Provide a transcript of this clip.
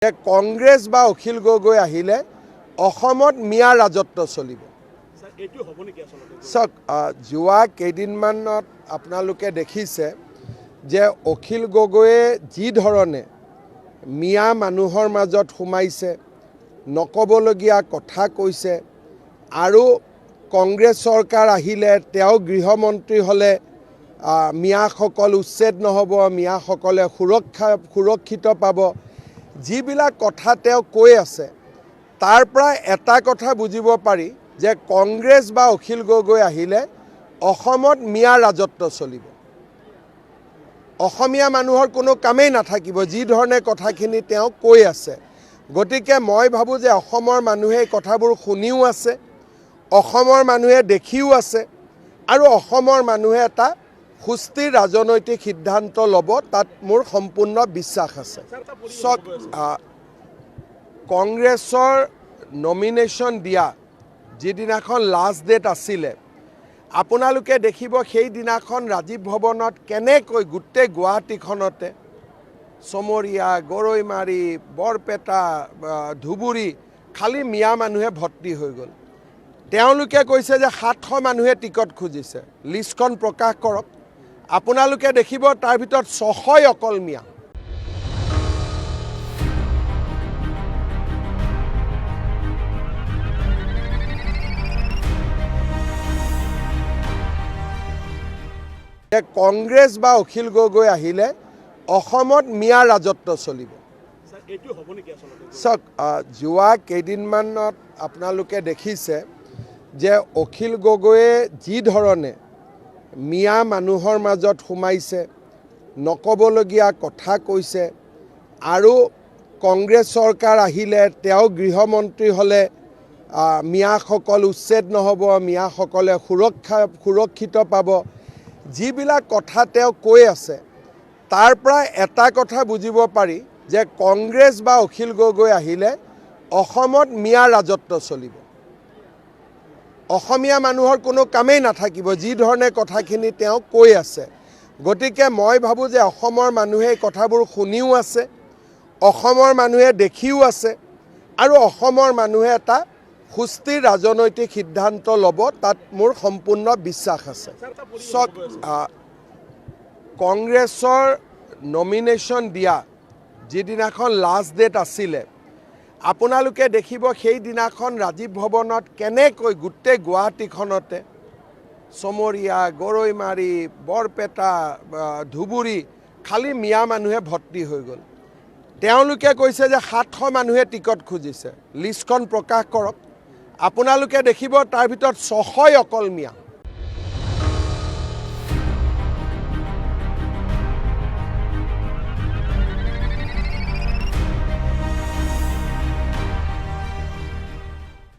কংগ্ৰেছ বা অখিল গগৈ আহিলে অসমত মিয়া ৰাজত্ব চলিব। চাওক, যোৱা কেইদিনমানত আপোনালোকে দেখিছে যে অখিল গগৈয়ে যি ধৰণে মিয়া মানুহৰ মাজত সোমাইছে, নক'বলগীয়া কথা কৈছে, আৰু কংগ্ৰেছ চৰকাৰ আহিলে তেওঁ গৃহমন্ত্ৰী হ'লে মিয়াসকল উচ্ছেদ নহ'ব, মিয়াসকলে সুৰক্ষিত পাব, যিবিলাক কথা তেওঁ কৈ আছে, তাৰ পৰা এটা কথা বুজিব পাৰি যে কংগ্ৰেছ বা অখিল গগৈ আহিলে অসমত মিয়া ৰাজত্ব চলিব। অসমীয়া মানুহৰ কোনো কামেই নাথাকিব, যি ধৰণে কথাখিনি তেওঁ কৈ আছে। গতিকে মই ভাবোঁ যে অসমৰ মানুহে এই কথাবোৰ শুনিও আছে, অসমৰ মানুহে দেখিও আছে, আৰু অসমৰ মানুহে এটা সুস্থিৰ ৰাজনৈতিক সিদ্ধান্ত ল'ব, তাত মোৰ সম্পূৰ্ণ বিশ্বাস আছে। চাওক, কংগ্ৰেছৰ নমিনেশ্যন দিয়া যিদিনাখন লাষ্ট ডেট আছিলে, আপোনালোকে দেখিব সেইদিনাখন ৰাজীৱ ভৱনত কেনেকৈ গোটেই গুৱাহাটীখনতে চমৰীয়া, গৰৈমাৰী, বৰপেটা, ধুবুৰী খালী মিয়া মানুহে ভৰ্তি হৈ গ'ল। তেওঁলোকে কৈছে যে 700 মানুহে টিকট খুজিছে, লিষ্টখন প্ৰকাশ কৰক। আপোনালোকে দেখিব তাৰ ভিতৰত 600 অকল মিয়া। কংগ্ৰেছ বা অখিল গগৈ আহিলে অসমত মিয়া ৰাজত্ব চলিব। চাওক, যোৱা কেইদিনমানত আপোনালোকে দেখিছে যে অখিল গগৈয়ে যি ধৰণে মিয়া মানুহৰ মাজত সোমাইছে, নক'বলগীয়া কথা কৈছে, আৰু কংগ্ৰেছ চৰকাৰ আহিলে তেওঁ গৃহমন্ত্ৰী হ'লে মিয়াসকল উচ্ছেদ নহ'ব, মিয়াসকলে সুৰক্ষিত পাব, যিবিলাক কথা তেওঁ কৈ আছে, তাৰ পৰা এটা কথা বুজিব পাৰি যে কংগ্ৰেছ বা অখিল গগৈ আহিলে অসমত মিয়া ৰাজত্ব চলিব। অসমীয়া মানুহৰ কোনো কামেই নাথাকিব, যি ধৰণে কথাখিনি তেওঁ কৈ আছে। গতিকে মই ভাবোঁ যে অসমৰ মানুহে এই কথাবোৰ শুনিও আছে, অসমৰ মানুহে দেখিও আছে, আৰু অসমৰ মানুহে এটা সুস্থিৰ ৰাজনৈতিক সিদ্ধান্ত ল'ব, তাত মোৰ সম্পূৰ্ণ বিশ্বাস আছে। চাওক, কংগ্ৰেছৰ নমিনেশ্যন দিয়া যিদিনাখন লাষ্ট ডেট আছিলে, আপোনালোকে দেখিব সেইদিনাখন ৰাজীৱ ভৱনত কেনেকৈ গোটেই গুৱাহাটীখনতে চমৰীয়া, গৰৈমাৰী, বৰপেটা, ধুবুৰী খালী মিয়া মানুহে ভৰ্তি হৈ গ'ল। তেওঁলোকে কৈছে যে 700 মানুহে টিকট খুজিছে, লিষ্টখন প্ৰকাশ কৰক। আপোনালোকে দেখিব তাৰ ভিতৰত 600 অকল মিয়া।